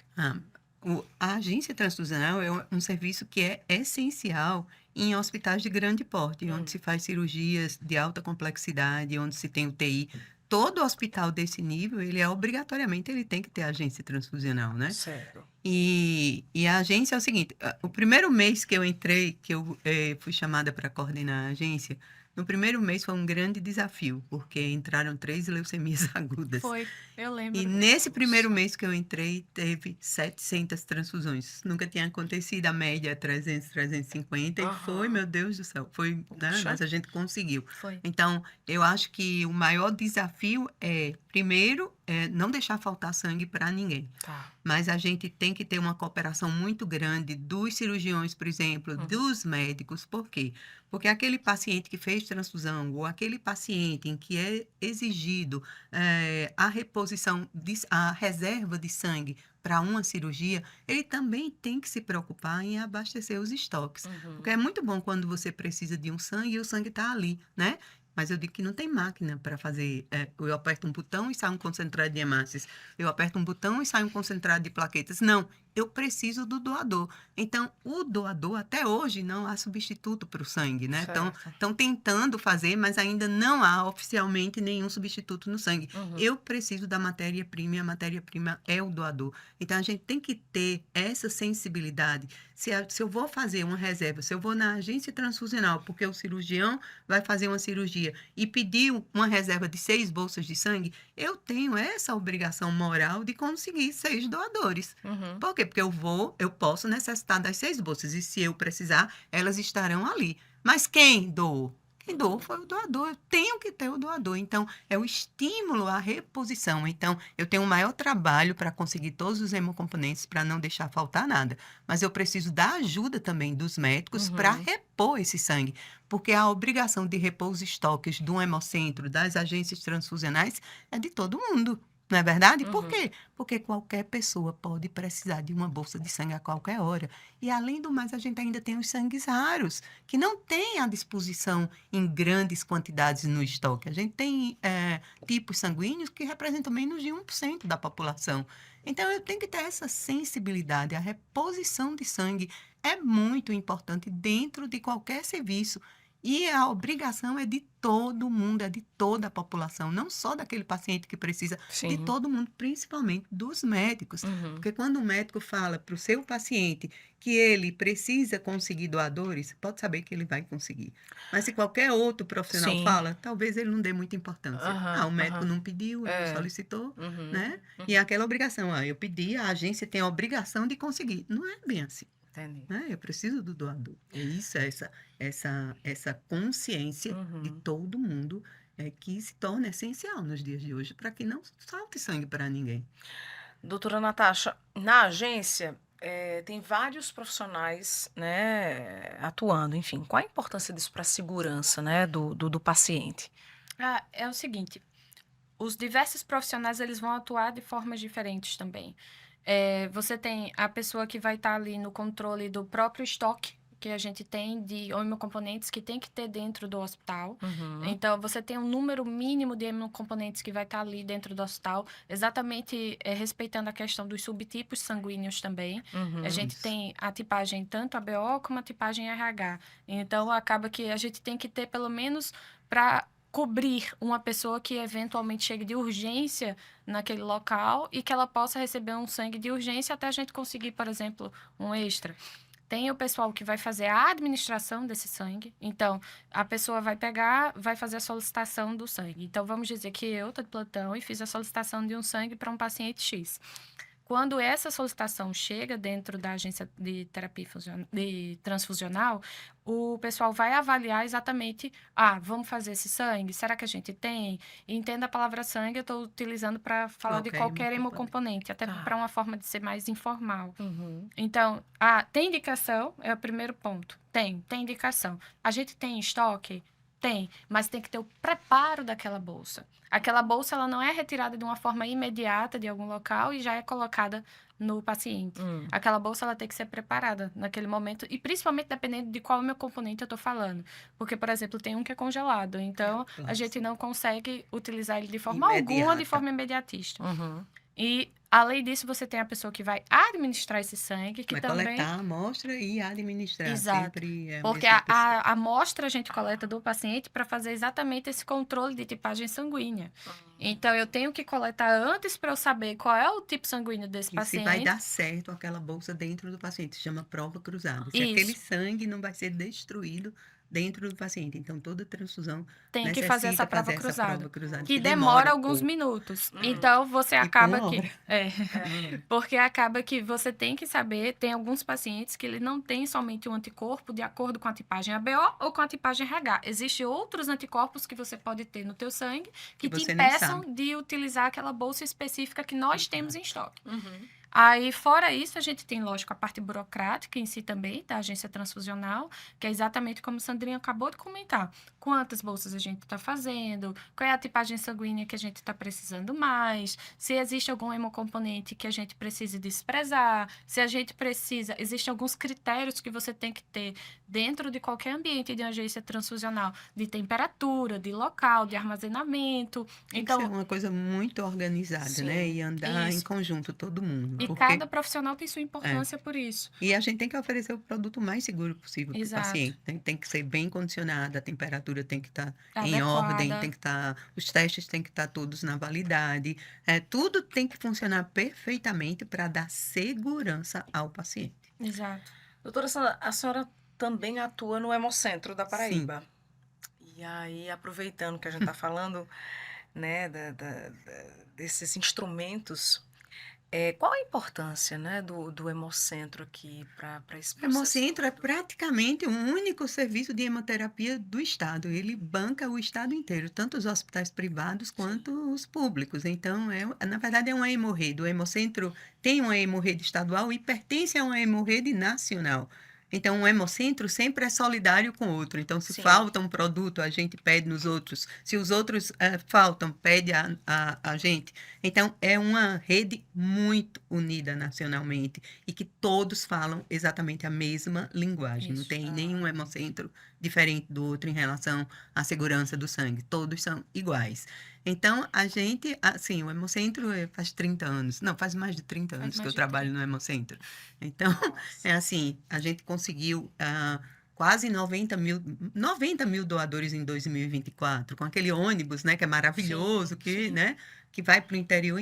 A agência transfusional é um serviço que é essencial em hospitais de grande porte, onde se faz cirurgias de alta complexidade, onde se tem UTI. Todo hospital desse nível, obrigatoriamente ele tem que ter agência transfusional, né? Certo. E a agência é o seguinte, o primeiro mês que eu entrei, que eu fui chamada para coordenar a agência, no primeiro mês foi um grande desafio, porque entraram 3 leucemias agudas. Foi, eu lembro. E nesse primeiro mês que eu entrei, teve 700 transfusões. Nunca tinha acontecido, a média é 300, 350. E foi, meu Deus do céu, foi, né? Mas a gente conseguiu. Foi. Então, eu acho que o maior desafio primeiro, não deixar faltar sangue para ninguém. Tá. Mas a gente tem que ter uma cooperação muito grande dos cirurgiões, por exemplo, dos médicos. Por quê? Porque aquele paciente que fez transfusão ou aquele paciente em que é exigido a reposição, a reserva de sangue para uma cirurgia, ele também tem que se preocupar em abastecer os estoques. Porque é muito bom quando você precisa de um sangue e o sangue está ali, né? Mas eu digo que não tem máquina para fazer. Eu aperto um botão e sai um concentrado de hemácias. Eu aperto um botão e sai um concentrado de plaquetas. Não, eu preciso do doador. Então, o doador, até hoje, não há substituto para o sangue, né? Estão tentando fazer, mas ainda não há oficialmente nenhum substituto no sangue. Eu preciso da matéria-prima e a matéria-prima é o doador. Então, a gente tem que ter essa sensibilidade. Se eu vou fazer uma reserva, se eu vou na agência transfusional, porque o cirurgião vai fazer uma cirurgia e pediu uma reserva de 6 bolsas de sangue, eu tenho essa obrigação moral de conseguir 6 doadores. Por quê? Porque eu posso necessitar das 6 bolsas e se eu precisar, elas estarão ali. Mas quem doou? Quem doou foi o doador. Eu tenho que ter o doador. Então, é o estímulo à reposição. Então, eu tenho um maior trabalho para conseguir todos os hemocomponentes para não deixar faltar nada. Mas eu preciso da ajuda também dos médicos para repor esse sangue. Porque a obrigação de repor os estoques do hemocentro, das agências transfusionais, é de todo mundo. Não é verdade? Por quê? Porque qualquer pessoa pode precisar de uma bolsa de sangue a qualquer hora. E, além do mais, a gente ainda tem os sangues raros, que não tem à disposição em grandes quantidades no estoque. A gente tem tipos sanguíneos que representam menos de 1% da população. Então, eu tenho que ter essa sensibilidade. A reposição de sangue é muito importante dentro de qualquer serviço. E a obrigação é de todo mundo, é de toda a população, não só daquele paciente que precisa, de todo mundo, principalmente dos médicos. Porque quando o médico fala para o seu paciente que ele precisa conseguir doadores, pode saber que ele vai conseguir. Mas se qualquer outro profissional fala, talvez ele não dê muita importância. O médico não pediu, ele não solicitou, né? E aquela obrigação, eu pedi, a agência tem a obrigação de conseguir. Não é bem assim. Entendi. Eu preciso do doador. É isso, essa consciência de todo mundo que se torna essencial nos dias de hoje para que não falte sangue para ninguém. Doutora Natasha, na agência tem vários profissionais, né, atuando, enfim. Qual a importância disso para a segurança, né, do paciente? É o seguinte, os diversos profissionais eles vão atuar de formas diferentes também. Você tem a pessoa que vai estar ali no controle do próprio estoque que a gente tem de hemocomponentes que tem que ter dentro do hospital. Uhum, Então, você tem um número mínimo de hemocomponentes que vai estar ali dentro do hospital, exatamente respeitando a questão dos subtipos sanguíneos também. A gente Isso. tem a tipagem tanto ABO como a tipagem RH. Então, acaba que a gente tem que ter pelo menos para cobrir uma pessoa que eventualmente chegue de urgência naquele local e que ela possa receber um sangue de urgência até a gente conseguir, por exemplo, um extra. Tem o pessoal que vai fazer a administração desse sangue. Então, a pessoa vai pegar, vai fazer a solicitação do sangue. Então, vamos dizer que eu estou de plantão e fiz a solicitação de um sangue para um paciente X. Quando essa solicitação chega dentro da agência de terapia transfusional, o pessoal vai avaliar exatamente, vamos fazer esse sangue? Será que a gente tem? Entenda a palavra sangue, eu estou utilizando para falar de qualquer hemocomponente, até para uma forma de ser mais informal. uhum. Então, tem indicação, é o primeiro ponto. Tem indicação. A gente tem em estoque? Tem, mas tem que ter o preparo daquela bolsa. Aquela bolsa ela não é retirada de uma forma imediata de algum local e já é colocada no paciente. Aquela bolsa ela tem que ser preparada naquele momento e principalmente dependendo de qual meu componente eu estou falando. Porque, por exemplo, tem um que é congelado, então a gente não consegue utilizar ele de forma alguma, de forma imediatista. Uhum. E, além disso, você tem a pessoa que vai administrar esse sangue, que vai também... coletar a amostra e administrar. Exato. Sempre é a Porque mesma pessoa. a amostra a gente coleta do paciente para fazer exatamente esse controle de tipagem sanguínea. Então, eu tenho que coletar antes para eu saber qual é o tipo sanguíneo desse E se paciente. vai dar certo aquela bolsa dentro do paciente, se chama prova cruzada. Se Isso. aquele sangue não vai ser destruído dentro do paciente. Então, toda transfusão Tem que fazer essa prova cruzada. Que demora alguns minutos. Então, você acaba uma que... hora. Porque acaba que você tem que saber, tem alguns pacientes que ele não tem somente um anticorpo de acordo com a tipagem ABO ou com a tipagem RH. Existem outros anticorpos que você pode ter no teu sangue que te você não impeçam sabe. de utilizar aquela bolsa específica que nós temos em estoque. Uhum. Aí, fora isso, a gente tem, lógico, a parte burocrática em si também, da agência transfusional, que é exatamente como o Sandrinho acabou de comentar. Quantas bolsas a gente está fazendo, qual é a tipagem sanguínea que a gente está precisando mais, se existe algum hemocomponente que a gente precisa desprezar, se a gente precisa... Existem alguns critérios que você tem que ter dentro de qualquer ambiente de agência transfusional, de temperatura, de local, de armazenamento. Tem Então, que ser uma coisa muito organizada, Sim, né? E andar em isso. conjunto, todo mundo. E Porque... cada profissional tem sua importância por isso. E a gente tem que oferecer o produto mais seguro possível para o Exato. paciente. Tem que ser bem condicionado, a temperatura tem que estar em Adequada. ordem, tem que estar, os testes têm que estar todos na validade. Tudo tem que funcionar perfeitamente para dar segurança ao paciente. Exato. Doutora Sandra, a senhora também atua no Hemocentro da Paraíba. E aí, aproveitando que a gente está falando, né, desses instrumentos, qual a importância, né, do Hemocentro aqui para esse O processo? Hemocentro é praticamente o único serviço de hemoterapia do Estado. Ele banca o Estado inteiro, tanto os hospitais privados quanto os públicos. Então, na verdade, é uma hemorrede. O Hemocentro tem uma hemorrede estadual e pertence a uma hemorrede nacional. Então, o Hemocentro sempre é solidário com o outro. Então, se Sim. falta um produto, a gente pede nos outros. Se os outros faltam, pede a gente. Então, é uma rede muito unida nacionalmente e que todos falam exatamente a mesma linguagem. Não Isso. tem nenhum Hemocentro diferente do outro em relação à segurança do sangue. Todos são iguais. Então, a gente, assim, o Hemocentro faz 30 anos. Não, faz mais de 30 anos que eu trabalho no Hemocentro. Então, é assim, a gente conseguiu quase 90 mil doadores em 2024, com aquele ônibus, né, que é maravilhoso, que vai para o interior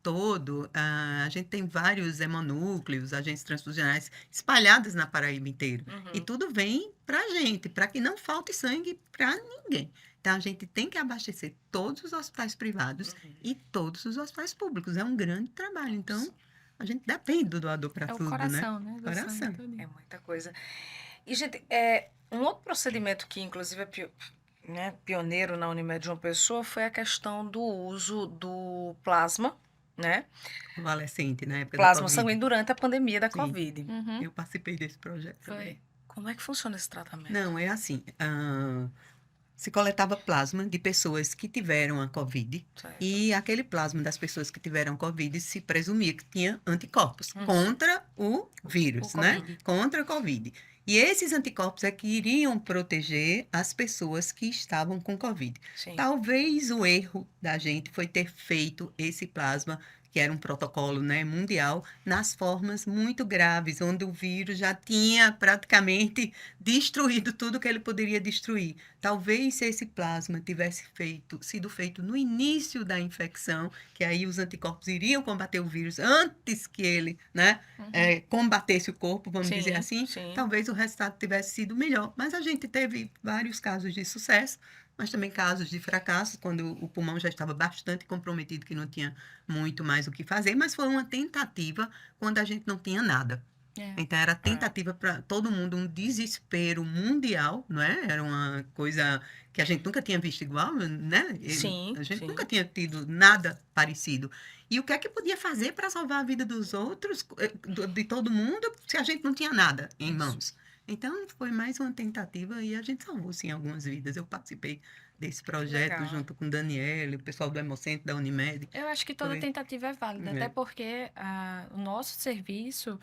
todo. A gente tem vários hemonúcleos, agências transfusionais espalhadas na Paraíba inteira. E tudo vem para a gente, para que não falte sangue para ninguém. Então, a gente tem que abastecer todos os hospitais privados e todos os hospitais públicos. É um grande trabalho. Então, a gente depende do doador para tudo, o coração, né? né? Coração. É muita coisa. E, gente, um outro procedimento que, inclusive, né, pioneiro na Unimed João Pessoa foi a questão do uso do plasma, né? Convalescente, na época da Plasma Covid. sanguíneo durante a pandemia da Sim, Covid. Uhum. eu participei desse projeto Foi. também. Como é que funciona esse tratamento? Não, é assim, se coletava plasma de pessoas que tiveram a Covid Certo. e aquele plasma das pessoas que tiveram Covid se presumia que tinha anticorpos Uhum. contra o vírus, O né? Covid. Contra a Covid. E esses anticorpos é que iriam proteger as pessoas que estavam com Covid. Sim. Talvez o erro da gente foi ter feito esse plasma, que era um protocolo, né, mundial, nas formas muito graves, onde o vírus já tinha praticamente destruído tudo que ele poderia destruir. Talvez se esse plasma tivesse sido feito no início da infecção, que aí os anticorpos iriam combater o vírus antes que ele, né, Uhum. combatesse o corpo, vamos Sim, dizer assim, sim. talvez o resultado tivesse sido melhor. Mas a gente teve vários casos de sucesso, mas também casos de fracasso, quando o pulmão já estava bastante comprometido, que não tinha muito mais o que fazer, mas foi uma tentativa quando a gente não tinha nada. É. Então, era tentativa para todo mundo, um desespero mundial, não é? Era uma coisa que a gente nunca tinha visto igual, né? Sim, A gente sim. nunca tinha tido nada parecido. E o que é que podia fazer para salvar a vida dos outros, de todo mundo, se a gente não tinha nada em Isso. mãos? Então, foi mais uma tentativa e a gente salvou, sim, algumas vidas. Eu participei desse projeto Legal. junto com o Daniel, o pessoal do Hemocentro, da Unimed. Eu acho que toda Foi. tentativa é válida, até É. porque o nosso serviço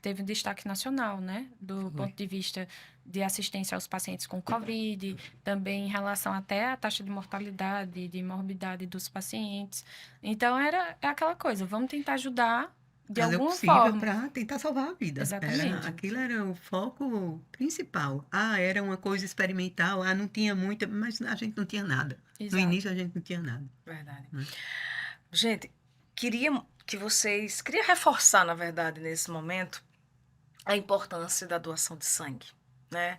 teve um destaque nacional, né? Do Foi. ponto de vista de assistência aos pacientes com Covid, também em relação até à taxa de mortalidade, de morbidade dos pacientes. Então, é aquela coisa, vamos tentar ajudar de Fazer o alguma possível forma. para tentar salvar a vida. Exatamente. Aquilo era o foco principal. Era uma coisa experimental, não tinha muita, mas a gente não tinha nada. No Exato. início a gente não tinha nada. Verdade. Hum. Gente, queria reforçar, na verdade, nesse momento, a importância da doação de sangue, né?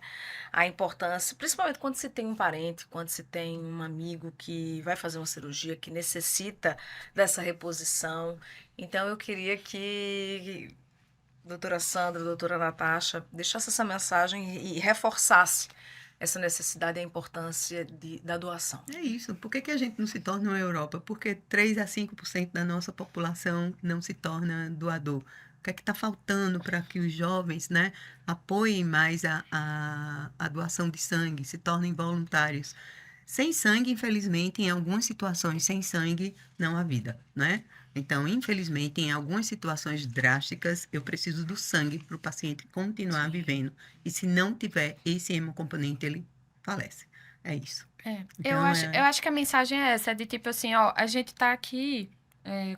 A importância, principalmente quando se tem um parente, quando se tem um amigo que vai fazer uma cirurgia, que necessita dessa reposição. Então, eu queria que doutora Sandra, doutora Natasha, deixasse essa mensagem e reforçasse essa necessidade e a importância da doação. É isso. Por que a gente não se torna uma Europa? Porque 3 a 5% da nossa população não se torna doador. O que é que está faltando para que os jovens, né, apoiem mais a doação de sangue, se tornem voluntários? Sem sangue, infelizmente, em algumas situações, sem sangue, não há vida, né? Então, infelizmente, em algumas situações drásticas, eu preciso do sangue para o paciente continuar Sim. vivendo. E se não tiver esse hemocomponente, ele falece. É isso. Eu Então, acho que a mensagem é essa, de tipo assim, ó, a gente tá aqui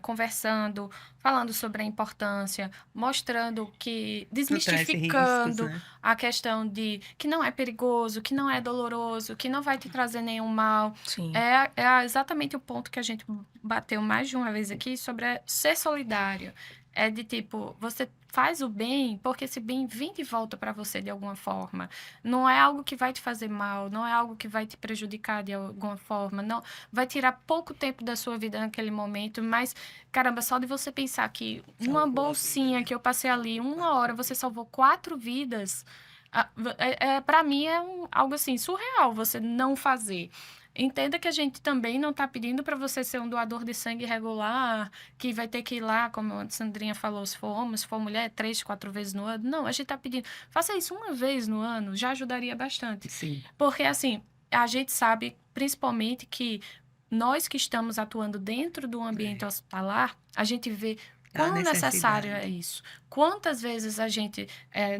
conversando, falando sobre a importância, mostrando que, traz riscos, desmistificando né? a questão de que não é perigoso, que não é doloroso, que não vai te trazer nenhum mal. Sim. É exatamente o ponto que a gente bateu mais de uma vez aqui sobre ser solidário. É de tipo, você faz o bem porque esse bem vem de volta para você de alguma forma. Não é algo que vai te fazer mal, não é algo que vai te prejudicar de alguma forma, não vai tirar pouco tempo da sua vida naquele momento, mas caramba, só de você pensar que uma bolsinha que eu passei ali, 1 hora, você salvou 4 vidas, para mim é algo assim surreal você não fazer. Entenda que a gente também não está pedindo para você ser um doador de sangue regular, que vai ter que ir lá, como a Sandrinha falou, se for homem, se for mulher, 3, 4 vezes no ano. Não, a gente está pedindo, faça isso uma vez no ano, já ajudaria bastante. Sim. Porque, assim, a gente sabe, principalmente, que nós que estamos atuando dentro do ambiente hospitalar, a gente vê quão necessário é isso. Quantas vezes a gente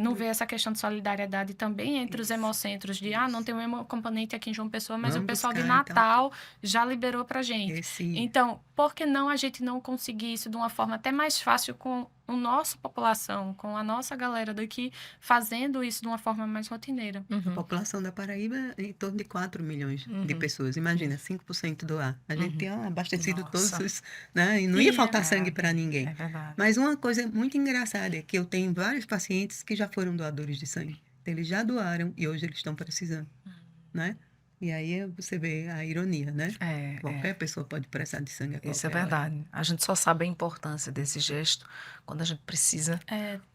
não vê essa questão de solidariedade também entre os hemocentros, de não tem um hemocomponente aqui em João Pessoa, mas Vamos o pessoal de buscar, Natal já liberou pra gente. Então, por que não a gente não conseguir isso de uma forma até mais fácil com a nossa população, com a nossa galera daqui, fazendo isso de uma forma mais rotineira? A população da Paraíba é em torno de 4 milhões de pessoas. Imagina, 5% doar. A gente tinha abastecido todos os... Né? E não ia faltar sangue para ninguém. É verdade. Mas uma coisa muito engraçada é que eu tenho vários pacientes que já foram doadores de sangue. Eles já doaram e hoje eles estão precisando, né? E aí você vê a ironia, né? É, Qualquer pessoa pode prestar de sangue a isso é qualquer hora. verdade. A gente só sabe a importância desse gesto quando a gente precisa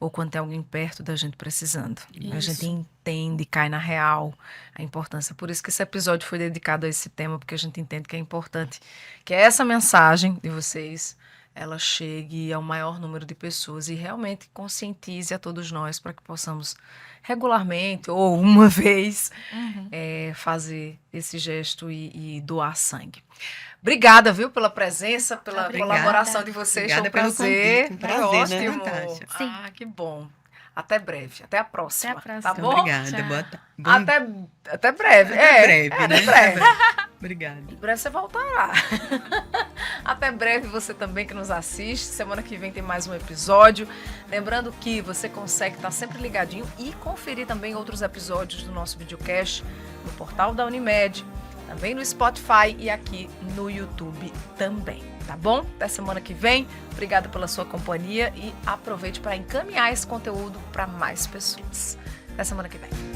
ou quando tem alguém perto da gente precisando. A gente Isso. entende, cai na real a importância. Por isso que esse episódio foi dedicado a esse tema, porque a gente entende que é importante que essa mensagem de vocês ela chegue ao maior número de pessoas e realmente conscientize a todos nós para que possamos regularmente ou uma vez fazer esse gesto e doar sangue. Obrigada, viu, pela presença, pela Obrigada. colaboração de vocês. Obrigada foi um pelo prazer. convite. Um prazer, né, ótimo. Natasha? Sim. Ah, que bom. Até breve. Até a próxima. Até a próxima. Tá bom? Obrigada. Tchau. Boa tarde. Até breve. Até breve, até né? breve. Obrigada. Em breve você voltará. Até breve você também que nos assiste. Semana que vem tem mais um episódio. Lembrando que você consegue estar sempre ligadinho e conferir também outros episódios do nosso videocast no portal da Unimed, também no Spotify e aqui no YouTube também, tá bom? Até semana que vem. Obrigada pela sua companhia e aproveite para encaminhar esse conteúdo para mais pessoas. Até semana que vem.